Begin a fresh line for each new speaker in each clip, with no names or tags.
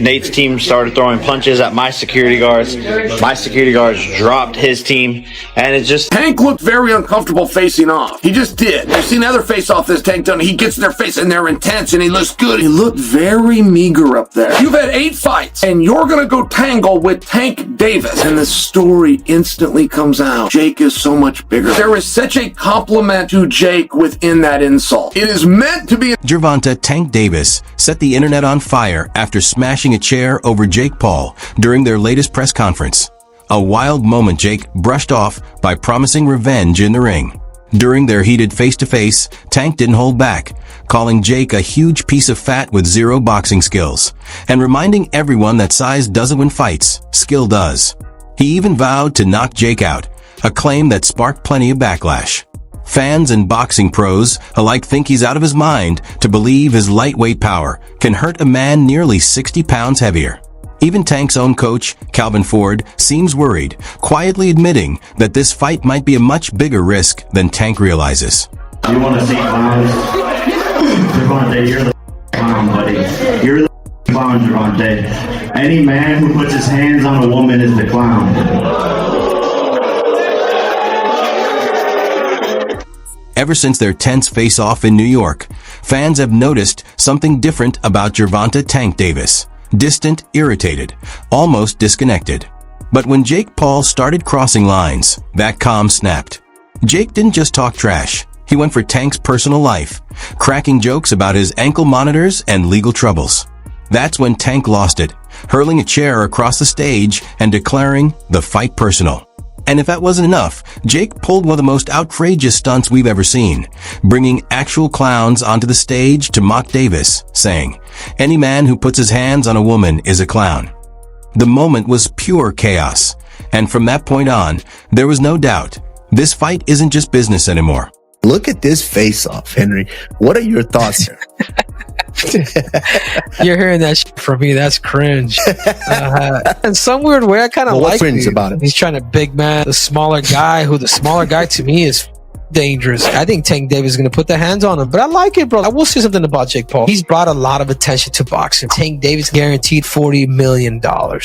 Nate's team started throwing punches at my security guards. My security guards dropped his team, and it just...
Tank looked very uncomfortable facing off. He just did. I've seen other face-off this Tank done. He gets in their face and they're intense and he looks good. He looked very meager up there. You've had 8 fights and you're gonna go tangle with Tank Davis. And the story instantly comes out. Jake is so much bigger. There is such a compliment to Jake within that insult. It is meant to be...
Gervonta "Tank" Davis set the internet on fire after smashing a chair over Jake Paul during their latest press conference. A wild moment Jake brushed off by promising revenge in the ring. During their heated face-to-face, Tank didn't hold back, calling Jake a huge piece of fat with zero boxing skills, and reminding everyone that size doesn't win fights, skill does. He even vowed to knock Jake out, a claim that sparked plenty of backlash. Fans and boxing pros alike think he's out of his mind to believe his lightweight power can hurt a man nearly 60 pounds heavier. Even Tank's own coach, Calvin Ford, seems worried, quietly admitting that this fight might be a much bigger risk than Tank realizes.
You want to see clowns? Gervonta, you're the clown, buddy. You're the clown, Gervonta. Any man who puts his hands on a woman is the clown.
Ever since their tense face-off in New York, fans have noticed something different about Gervonta "Tank" Davis. Distant, irritated, almost disconnected. But when Jake Paul started crossing lines, that calm snapped. Jake didn't just talk trash. He went for Tank's personal life, cracking jokes about his ankle monitors and legal troubles. That's when Tank lost it, hurling a chair across the stage and declaring the fight personal. And if that wasn't enough, Jake pulled one of the most outrageous stunts we've ever seen, bringing actual clowns onto the stage to mock Davis, saying, "Any man who puts his hands on a woman is a clown." The moment was pure chaos, and from that point on, there was no doubt, this fight isn't just business anymore.
Look at this face-off, Henry. What are your thoughts here?
You're hearing that shit from me. That's cringe. In some weird way, I kind of like
cringe about it.
He's trying to big man the smaller guy, who the smaller guy to me is dangerous. I think Tank Davis is going to put the hands on him, but I like it, bro. I will say something about Jake Paul. He's brought a lot of attention to boxing. Tank Davis guaranteed $40 million.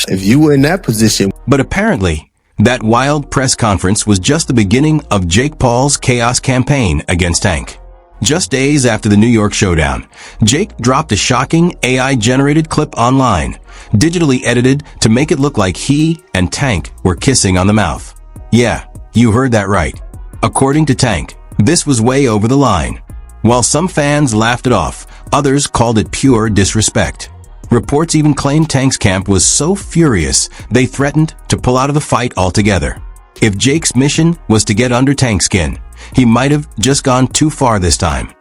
If you were in that position.
But apparently, that wild press conference was just the beginning of Jake Paul's chaos campaign against Tank. Just days after the New York showdown, Jake dropped a shocking AI-generated clip online, digitally edited to make it look like he and Tank were kissing on the mouth. Yeah, you heard that right. According to Tank, this was way over the line. While some fans laughed it off, others called it pure disrespect. Reports even claimed Tank's camp was so furious they threatened to pull out of the fight altogether. If Jake's mission was to get under Tank's skin, he might have just gone too far this time.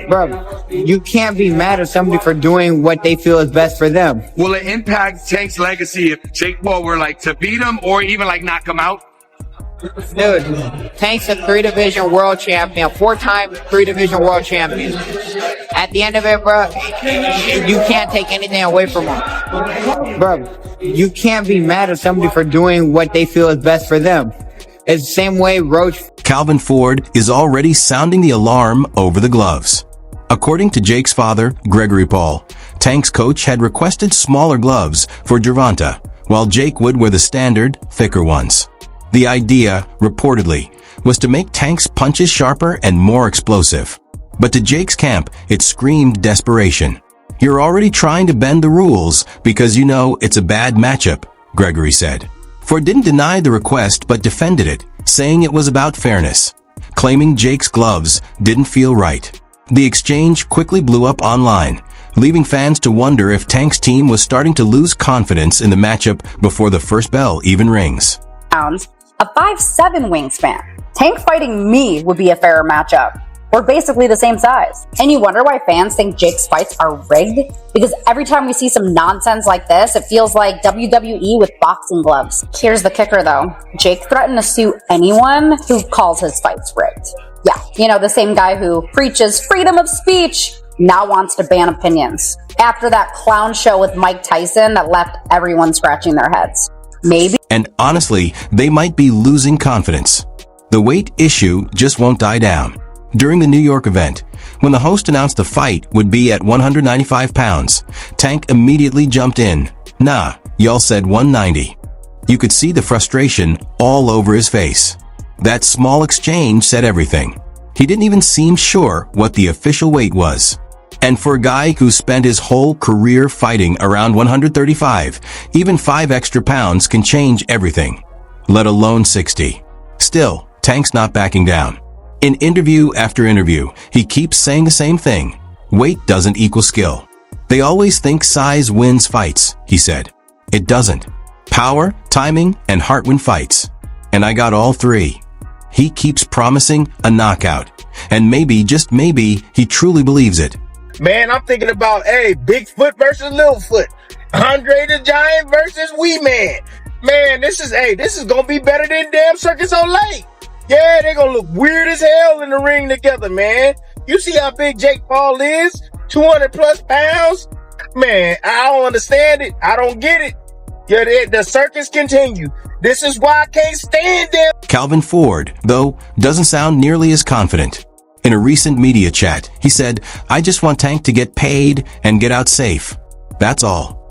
Bro, you can't be mad at somebody for doing what they feel is best for them.
Will it impact Tank's legacy if Jake Paul were like to beat him or even like knock him out?
Dude, Tank's a 3-division world champion, 4-time 3-division world champion. At the end of it, bro, you can't take anything away from him. Bro, you can't be mad at somebody for doing what they feel is best for them. It's the same way Roach...
Calvin Ford is already sounding the alarm over the gloves. According to Jake's father, Gregory Paul, Tank's coach had requested smaller gloves for Gervonta, while Jake would wear the standard, thicker ones. The idea, reportedly, was to make Tank's punches sharper and more explosive. But to Jake's camp, it screamed desperation. "You're already trying to bend the rules because you know it's a bad matchup," Gregory said. Ford didn't deny the request but defended it, saying it was about fairness, claiming Jake's gloves didn't feel right. The exchange quickly blew up online, leaving fans to wonder if Tank's team was starting to lose confidence in the matchup before the first bell even rings.
A 5'7" wingspan. Tank fighting me would be a fairer matchup. We're basically the same size. And you wonder why fans think Jake's fights are rigged? Because every time we see some nonsense like this, it feels like WWE with boxing gloves. Here's the kicker though. Jake threatened to sue anyone who calls his fights rigged. Yeah, you know, the same guy who preaches freedom of speech now wants to ban opinions. After that clown show with Mike Tyson that left everyone scratching their heads. Maybe.
And honestly, they might be losing confidence. The weight issue just won't die down. During the New York event, when the host announced the fight would be at 195 pounds, Tank immediately jumped in. Nah, y'all said 190. You could see the frustration all over his face. That small exchange said everything. He didn't even seem sure what the official weight was. And for a guy who spent his whole career fighting around 135, even 5 extra pounds can change everything, let alone 60. Still, Tank's not backing down. In interview after interview, he keeps saying the same thing. Weight doesn't equal skill. They always think size wins fights, he said. It doesn't. Power, timing, and heart win fights. And I got all 3. He keeps promising a knockout. And maybe, just maybe, he truly believes it.
Man, I'm thinking about, Bigfoot versus Littlefoot. Andre the Giant versus Wee Man. Man, this is gonna be better than damn Circus on Lake. Yeah, they're gonna look weird as hell in the ring together, man. You see how big Jake Paul is? 200 plus pounds? Man, I don't understand it. I don't get it. Yeah, the circus continue. This is why I can't stand them.
Calvin Ford, though, doesn't sound nearly as confident. In a recent media chat, he said, "I just want Tank to get paid and get out safe. That's all."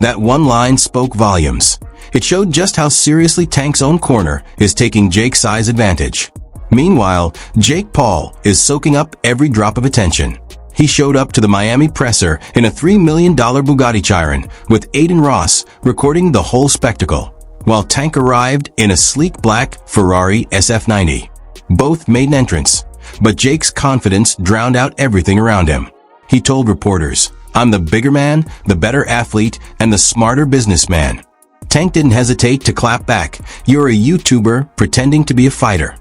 That one line spoke volumes. It showed just how seriously Tank's own corner is taking Jake's size advantage. Meanwhile, Jake Paul is soaking up every drop of attention. He showed up to the Miami presser in a $3 million Bugatti Chiron with Aiden Ross recording the whole spectacle, while Tank arrived in a sleek black Ferrari SF90. Both made an entrance, but Jake's confidence drowned out everything around him. He told reporters, "I'm the bigger man, the better athlete, and the smarter businessman." Tank didn't hesitate to clap back. "You're a YouTuber pretending to be a fighter."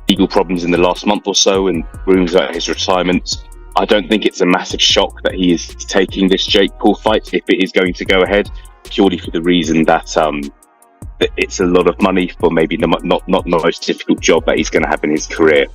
Legal problems in the last month or so and rumors about his retirement. I don't think it's a massive shock that he is taking this Jake Paul fight if it is going to go ahead, purely for the reason that that it's a lot of money for maybe not the most difficult job that he's going to have in his career.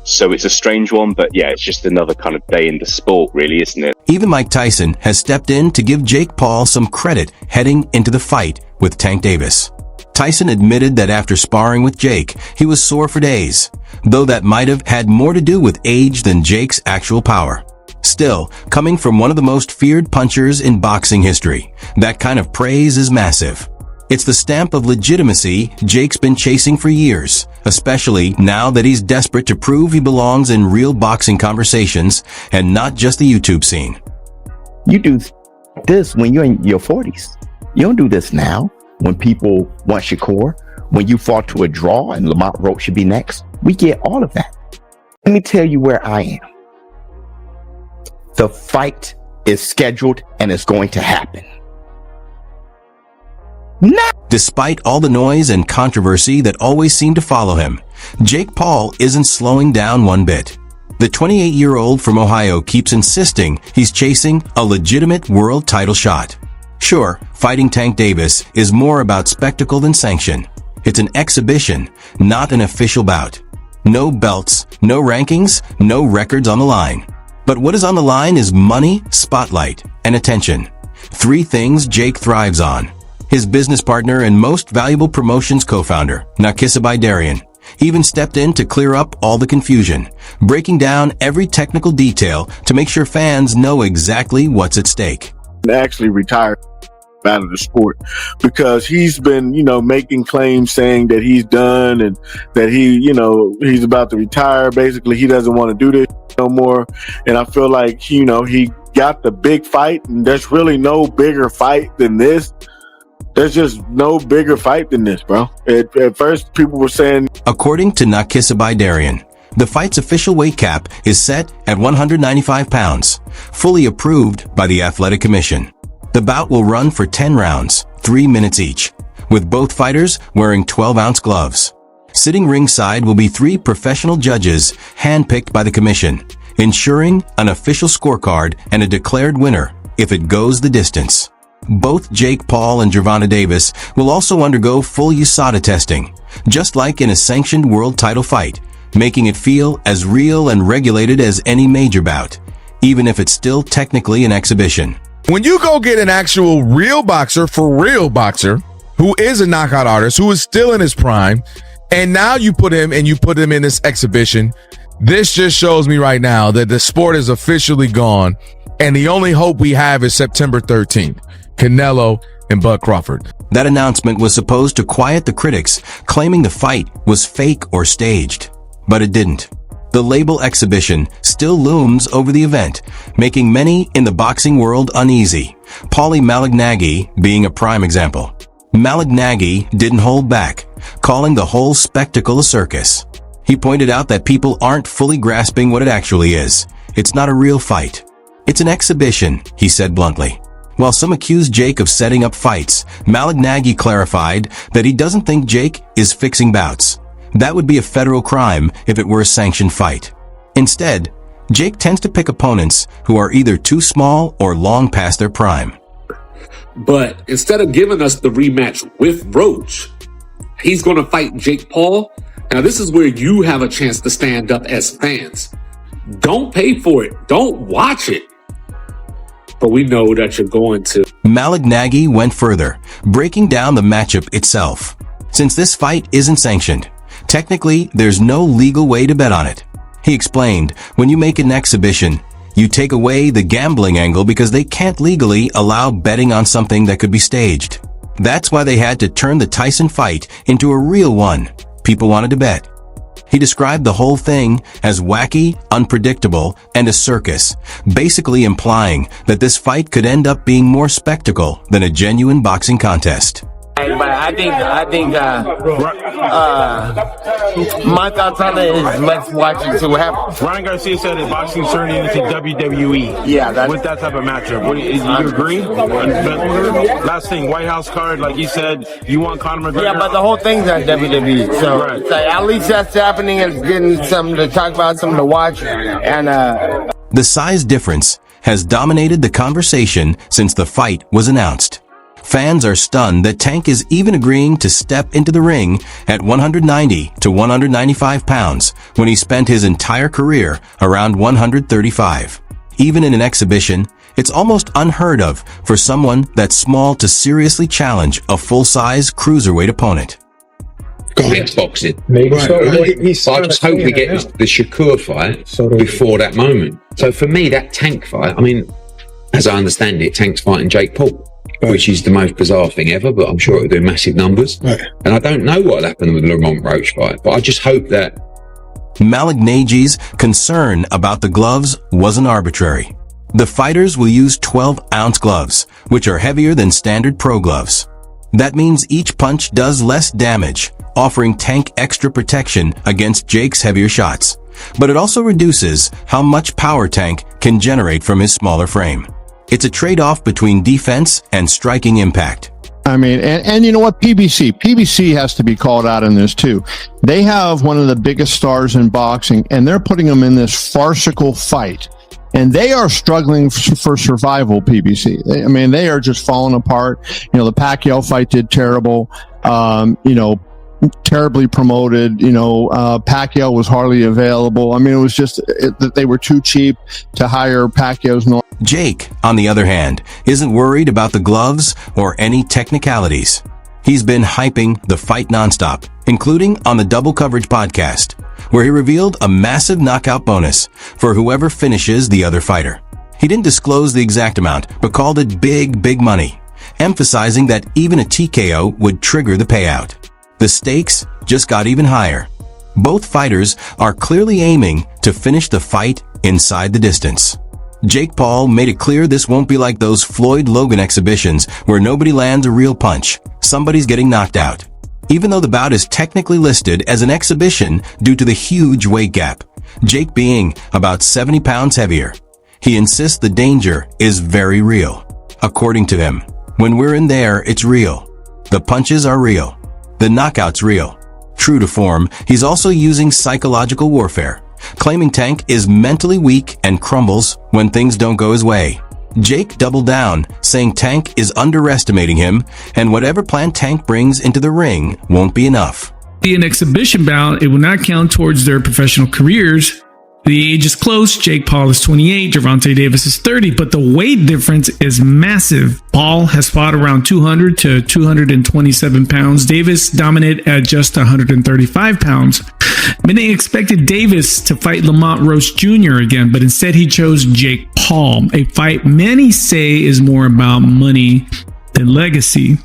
So it's a strange one, but yeah, it's just another kind of day in the sport, really, isn't it?
Even Mike Tyson has stepped in to give Jake Paul some credit heading into the fight with Tank Davis. Tyson admitted that after sparring with Jake, he was sore for days, though that might have had more to do with age than Jake's actual power. Still, coming from one of the most feared punchers in boxing history, that kind of praise is massive. It's the stamp of legitimacy Jake's been chasing for years, especially now that he's desperate to prove he belongs in real boxing conversations and not just the YouTube scene.
You do this when you're in your 40s. You don't do this now when people want Shakur, when you fall to a draw and Lamont Roach should be next. We get all of that. Let me tell you where I am. The fight is scheduled and it's going to happen.
Despite all the noise and controversy that always seemed to follow him, Jake Paul isn't slowing down one bit. The 28-year-old from Ohio keeps insisting he's chasing a legitimate world title shot. Sure, fighting Tank Davis is more about spectacle than sanction. It's an exhibition, not an official bout. No belts, no rankings, no records on the line. But what is on the line is money, spotlight, and attention. 3 things Jake thrives on. His business partner and most valuable promotions co-founder, Nakisa Baidarian, even stepped in to clear up all the confusion, breaking down every technical detail to make sure fans know exactly what's at stake.
Actually retired out of the sport because he's been, making claims saying that he's done and that he's about to retire. Basically, he doesn't want to do this no more. And I feel like, he got the big fight, and there's really no bigger fight than this. There's just no bigger fight than this, bro. At first, people were saying...
According to Nakisa Baidarian, the fight's official weight cap is set at 195 pounds, fully approved by the Athletic Commission. The bout will run for 10 rounds, 3 minutes each, with both fighters wearing 12-ounce gloves. Sitting ringside will be 3 professional judges handpicked by the commission, ensuring an official scorecard and a declared winner if it goes the distance. Both Jake Paul and Gervonta Davis will also undergo full USADA testing, just like in a sanctioned world title fight, making it feel as real and regulated as any major bout, even if it's still technically an exhibition.
When you go get an actual real boxer, for real boxer, who is a knockout artist, who is still in his prime, and now you put him in this exhibition, This just shows me right now that the sport is officially gone, and the only hope we have is September 13th. Canelo and Bud Crawford.
That announcement was supposed to quiet the critics, claiming the fight was fake or staged. But it didn't. The label exhibition still looms over the event, making many in the boxing world uneasy. Paulie Malignaggi being a prime example. Malignaggi didn't hold back, calling the whole spectacle a circus. He pointed out that people aren't fully grasping what it actually is. It's not a real fight. It's an exhibition, he said bluntly. While some accused Jake of setting up fights, Malignaggi clarified that he doesn't think Jake is fixing bouts. That would be a federal crime if it were a sanctioned fight. Instead, Jake tends to pick opponents who are either too small or long past their prime.
But instead of giving us the rematch with Roach, he's going to fight Jake Paul. Now, this is where you have a chance to stand up as fans. Don't pay for it. Don't watch it. But we know that you're going to.
Malignaggi went further, breaking down the matchup itself. Since this fight isn't sanctioned, technically there's no legal way to bet on it. He explained, when you make an exhibition, you take away the gambling angle because they can't legally allow betting on something that could be staged. That's why they had to turn the Tyson fight into a real one. People wanted to bet. He described the whole thing as wacky, unpredictable, and a circus, basically implying that this fight could end up being more spectacle than a genuine boxing contest.
But I think my thoughts on it is let's watch and see what happens.
Ryan Garcia said that boxing turning into WWE.
Yeah,
with that type of matchup. You agree? But last thing, White House card, like you said, you want Conor McGregor.
Yeah, but the whole thing's on WWE. So, right. So at least that's happening and getting something to talk about, something to watch. And
the size difference has dominated the conversation since the fight was announced. Fans are stunned that Tank is even agreeing to step into the ring at 190 to 195 pounds when he spent his entire career around 135. Even in an exhibition, it's almost unheard of for someone that small to seriously challenge a full-size cruiserweight opponent.
It's boxing. Maybe so. I just hope we get the Shakur fight before that moment. So for me, that Tank fight, I mean, as I understand it, Tank's fighting Jake Paul. Which is the most bizarre thing ever, but I'm sure it'll do massive numbers. Right. And I don't know what happened with the Lamont Roach fight, but I just hope that...
Malignaggi's concern about the gloves wasn't arbitrary. The fighters will use 12-ounce gloves, which are heavier than standard pro gloves. That means each punch does less damage, offering Tank extra protection against Jake's heavier shots. But it also reduces how much power Tank can generate from his smaller frame. It's a trade-off between defense and striking impact.
I mean, and you know what? PBC has to be called out in this too. They have one of the biggest stars in boxing, and they're putting them in this farcical fight. And they are struggling for survival, PBC. I mean, they are just falling apart. You know, the Pacquiao fight did terrible. Terribly promoted. Pacquiao was hardly available. I mean, it was just that they were too cheap to hire Pacquiao's.
Jake, on the other hand, isn't worried about the gloves or any technicalities. He's been hyping the fight nonstop, including on the Double Coverage podcast, where he revealed a massive knockout bonus for whoever finishes the other fighter. He didn't disclose the exact amount, but called it big money, emphasizing that even a TKO would trigger the payout. The stakes just got even higher. Both fighters are clearly aiming to finish the fight inside the distance. Jake Paul made it clear this won't be like those Floyd Logan exhibitions where nobody lands a real punch. Somebody's getting knocked out. Even though the bout is technically listed as an exhibition due to the huge weight gap, Jake being about 70 pounds heavier, he insists the danger is very real. According to him, when we're in there, it's real. The punches are real. The knockout's real. True to form, he's also using psychological warfare, claiming Tank is mentally weak and crumbles when things don't go his way. Jake doubled down, saying Tank is underestimating him, and whatever plan Tank brings into the ring won't be enough.
Be an exhibition bout, it will not count towards their professional careers. The age is close. Jake Paul is 28. Gervonta Davis is 30. But the weight difference is massive. Paul has fought around 200 to 227 pounds. Davis dominated at just 135 pounds. Many expected Davis to fight Lamont Roach Jr. again, but instead he chose Jake Paul, a fight many say is more about money than legacy.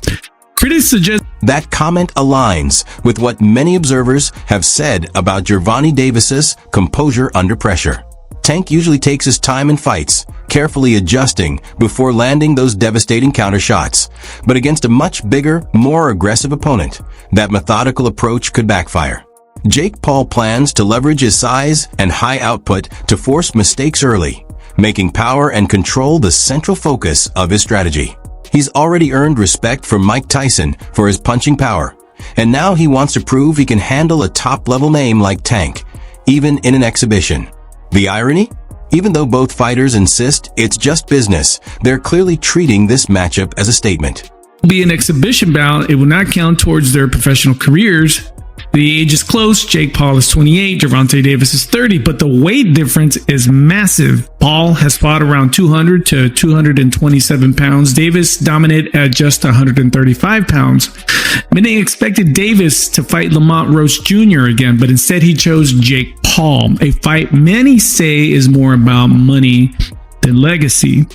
Critics suggest
that comment aligns with what many observers have said about Gervonta Davis's composure under pressure. Tank usually takes his time in fights, carefully adjusting before landing those devastating counter shots. But against a much bigger, more aggressive opponent, that methodical approach could backfire. Jake Paul plans to leverage his size and high output to force mistakes early, making power and control the central focus of his strategy. He's already earned respect from Mike Tyson for his punching power, and now he wants to prove he can handle a top-level name like Tank, even in an exhibition. The irony? Even though both fighters insist it's just business, they're clearly treating this matchup as a statement.
Be an exhibition bout, it will not count towards their professional careers. The age is close. Jake Paul is 28. Gervonta Davis is 30. But the weight difference is massive. Paul has fought around 200 to 227 pounds. Davis dominated at just 135 pounds. Many expected Davis to fight Lamont Roach Jr. again, but instead he chose Jake Paul, a fight many say is more about money than legacy.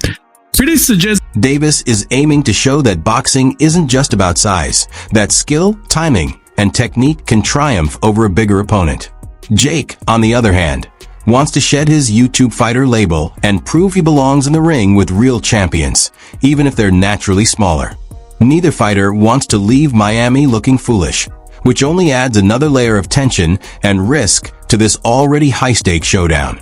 Critics suggest
Davis is aiming to show that boxing isn't just about size, that skill, timing, and technique can triumph over a bigger opponent. Jake, on the other hand, wants to shed his YouTube fighter label and prove he belongs in the ring with real champions, even if they're naturally smaller. Neither fighter wants to leave Miami looking foolish, which only adds another layer of tension and risk to this already high-stakes showdown.